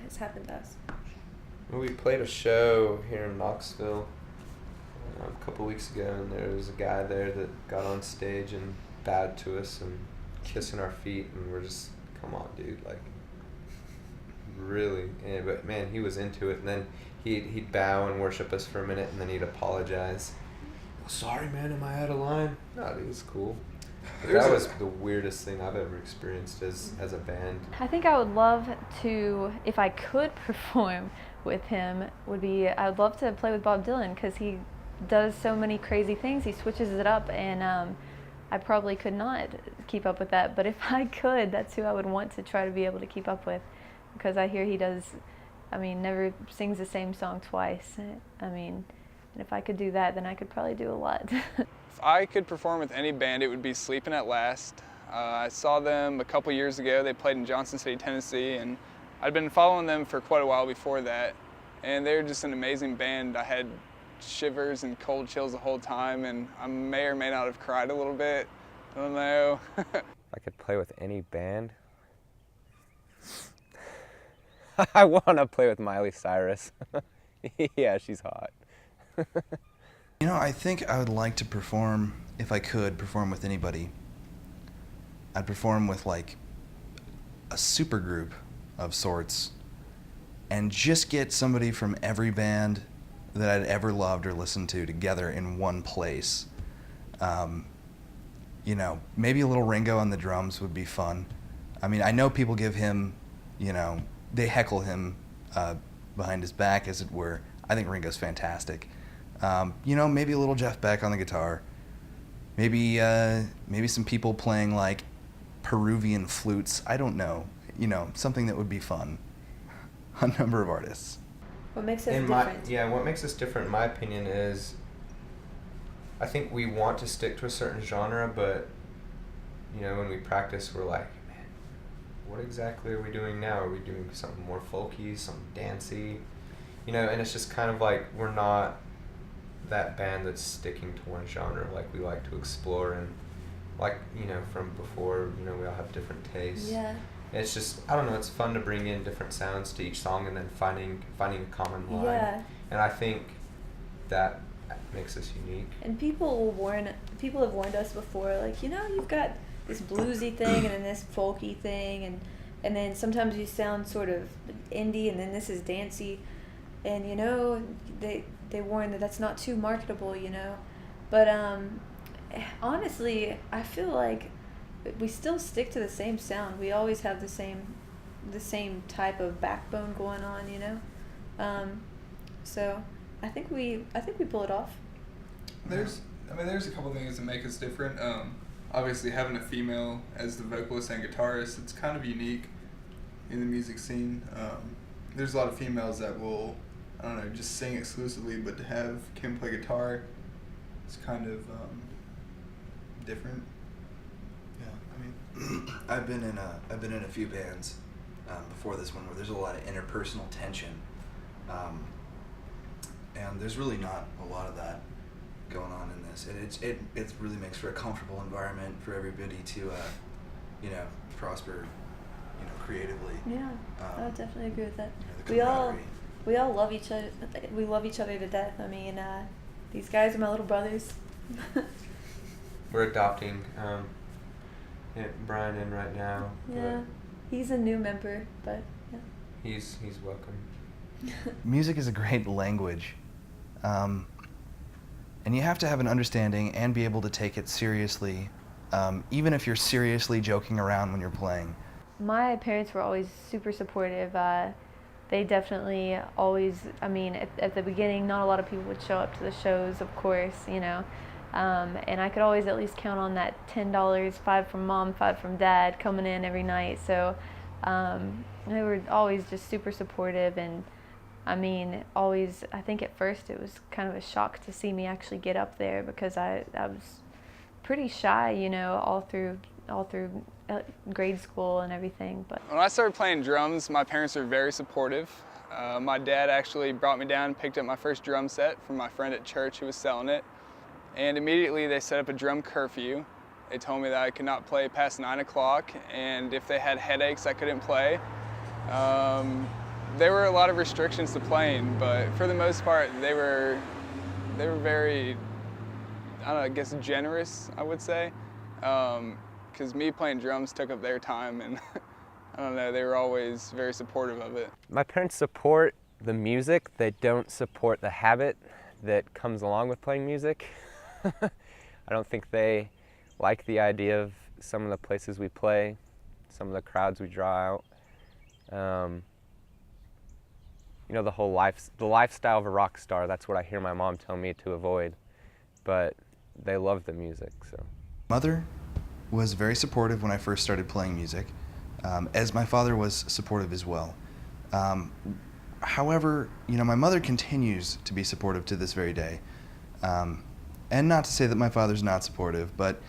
has happened to us. Well, we played a show here in Knoxville a couple weeks ago, and there was a guy there that got on stage and bowed to us and kissing our feet, and we're just, come on, dude, like, really. But man, he was into it, and then he'd bow and worship us for a minute, and then he'd apologize. Oh, sorry, man, am I out of line? No, dude, it's cool. That was the weirdest thing I've ever experienced as a band. I think I would love to, if I could perform with him, I would love to play with Bob Dylan, because he does so many crazy things. He switches it up, and I probably could not keep up with that. But if I could, that's who I would want to try to be able to keep up with, because I hear he does, never sings the same song twice. And if I could do that, then I could probably do a lot. If I could perform with any band, it would be Sleepin' at Last. I saw them a couple years ago. They played in Johnson City, Tennessee, and I'd been following them for quite a while before that. And they were just an amazing band. I had shivers and cold chills the whole time, and I may or may not have cried a little bit. I don't know. If I could play with any band, I want to play with Miley Cyrus. Yeah, she's hot. I think I would like to perform, if I could perform with anybody. I'd perform with like a super group of sorts, and just get somebody from every band that I'd ever loved or listened to together in one place. Maybe a little Ringo on the drums would be fun. I know people give him, they heckle him behind his back, as it were. I think Ringo's fantastic. Maybe a little Jeff Beck on the guitar. Maybe some people playing like Peruvian flutes. I don't know. Something that would be fun. A number of artists. What makes us different? What makes us different, in my opinion, is I think we want to stick to a certain genre, but when we practice, we're like, man, what exactly are we doing now? Are we doing something more folky, something dancey? And it's just kind of like we're not that band that's sticking to one genre. Like, we like to explore, and like, from before, we all have different tastes. Yeah. It's just, I don't know, it's fun to bring in different sounds to each song, and then finding a common line. Yeah. And I think that makes us unique. And people have warned us before, like, you've got this bluesy thing and then this folky thing, and then sometimes you sound sort of indie, and then this is dancey, and they warn that that's not too marketable, but honestly, I feel like we still stick to the same sound. We always have the same type of backbone going on, so I think we pull it off. There's a couple things that make us different. Obviously, having a female as the vocalist and guitarist, it's kind of unique in the music scene. There's a lot of females that will, just sing exclusively, but to have Kim play guitar, it's kind of different. Yeah, I've been in a few bands before this one where there's a lot of interpersonal tension, and there's really not a lot of that going on in this. And it really makes for a comfortable environment for everybody to prosper, creatively. Yeah, I would definitely agree with that. The We all love each other. We love each other to death. These guys are my little brothers. We're adopting Brian in right now. Yeah, he's a new member, but yeah. He's welcome. Music is a great language, and you have to have an understanding and be able to take it seriously, even if you're seriously joking around when you're playing. My parents were always super supportive. They definitely always, at the beginning, not a lot of people would show up to the shows, of course, and I could always at least count on that $10, $5 from mom, $5 from dad, coming in every night. So they were always just super supportive, and always, I think at first it was kind of a shock to see me actually get up there, because I was pretty shy, all through grade school and everything. But when I started playing drums, my parents were very supportive. My dad actually brought me down and picked up my first drum set from my friend at church who was selling it. And immediately they set up a drum curfew. They told me that I could not play past 9 o'clock, and if they had headaches, I couldn't play. There were a lot of restrictions to playing, but for the most part, they were very, I don't know, I guess generous, I would say. Because me playing drums took up their time, and I don't know, they were always very supportive of it. My parents support the music. They don't support the habit that comes along with playing music. I don't think they like the idea of some of the places we play, some of the crowds we draw out. You know, the lifestyle of a rock star, that's what I hear my mom tell me to avoid, but they love the music, so. Mother was very supportive when I first started playing music, as my father was supportive as well. However, you know, my mother continues to be supportive to this very day. And not to say that my father's not supportive, but,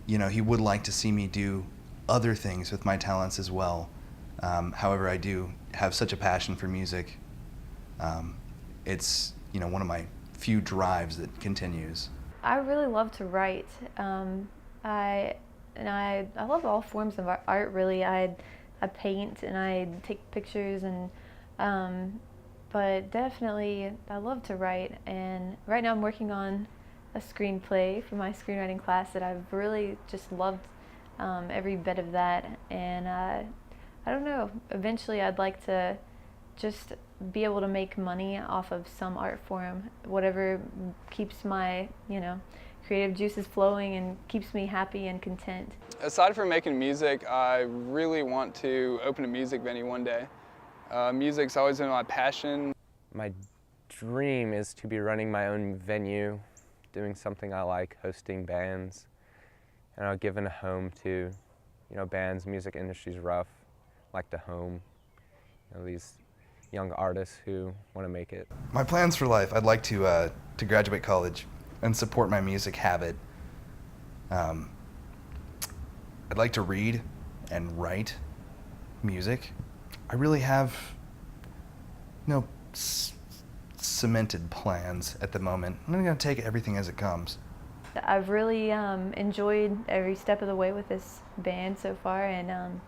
you know, he would like to see me do other things with my talents as well. However, I do have such a passion for music. It's, you know, one of my few drives that continues. I really love to write. I love all forms of art, really. I paint and I take pictures, and but definitely I love to write. And right now I'm working on a screenplay for my screenwriting class that I've really just loved every bit of that. And I don't know, eventually I'd like to just be able to make money off of some art form, whatever keeps my, you know, creative juices flowing and keeps me happy and content. Aside from making music, I really want to open a music venue one day. Music's always been my passion. My dream is to be running my own venue, doing something I like, hosting bands, and giving a home to, you know, bands. Music industry's rough, like to home, you know, these young artists who want to make it. My plans for life, I'd like to graduate college and support my music habit. I'd like to read and write music. I really have no cemented plans at the moment. I'm going to take everything as it comes. I've really enjoyed every step of the way with this band so far, and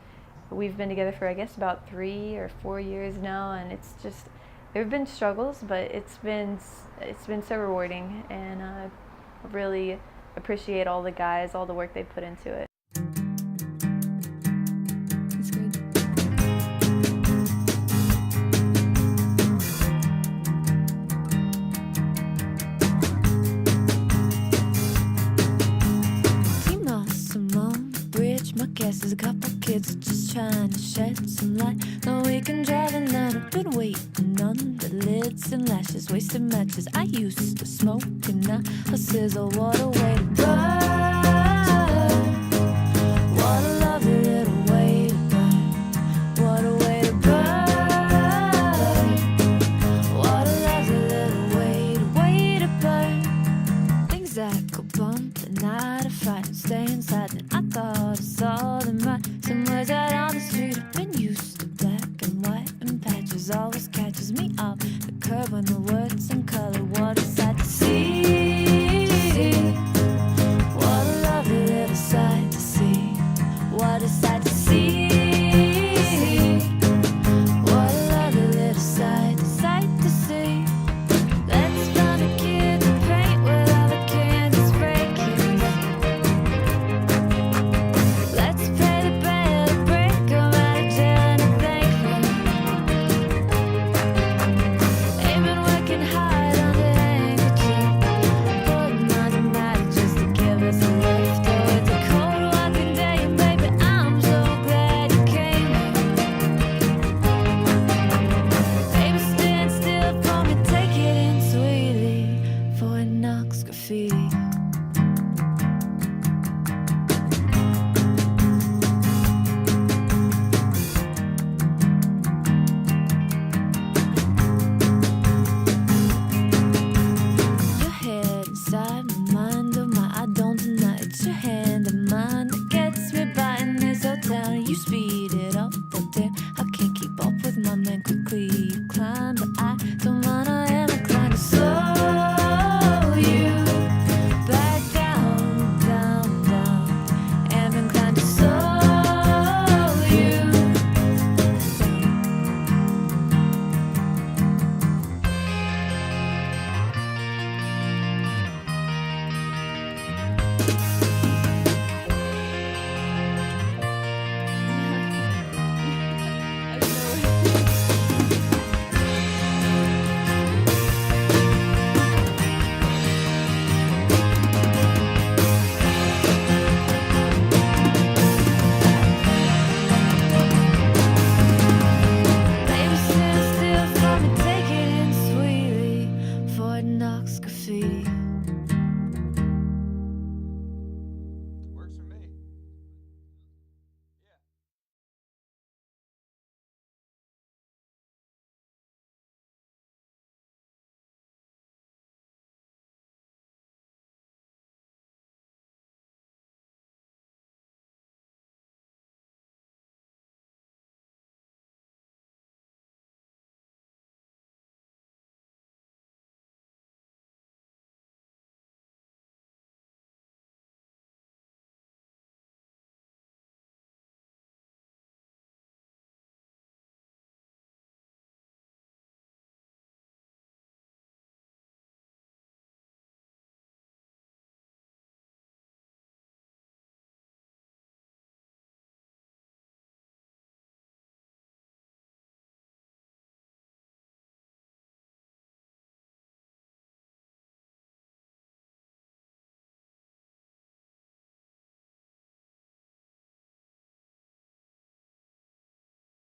we've been together for, I guess, about 3 or 4 years now, and it's just, there have been struggles, but it's been so rewarding, and I really appreciate all the guys, all the work they put into it. That's good. My guess is a couple kids just trying to shed some light. No weekend driving that I've been waiting on the lids and lashes, wasted matches. I used to smoke and now I sizzle. What a way to burn. What a lovely little way to burn. What a way to burn. What a lovely little way to burn. Things that go bump the night of fight and stay inside. And I thought I saw them right. Some words out on the street. I've been used to black and white and patches. Always catches me off the curb when the word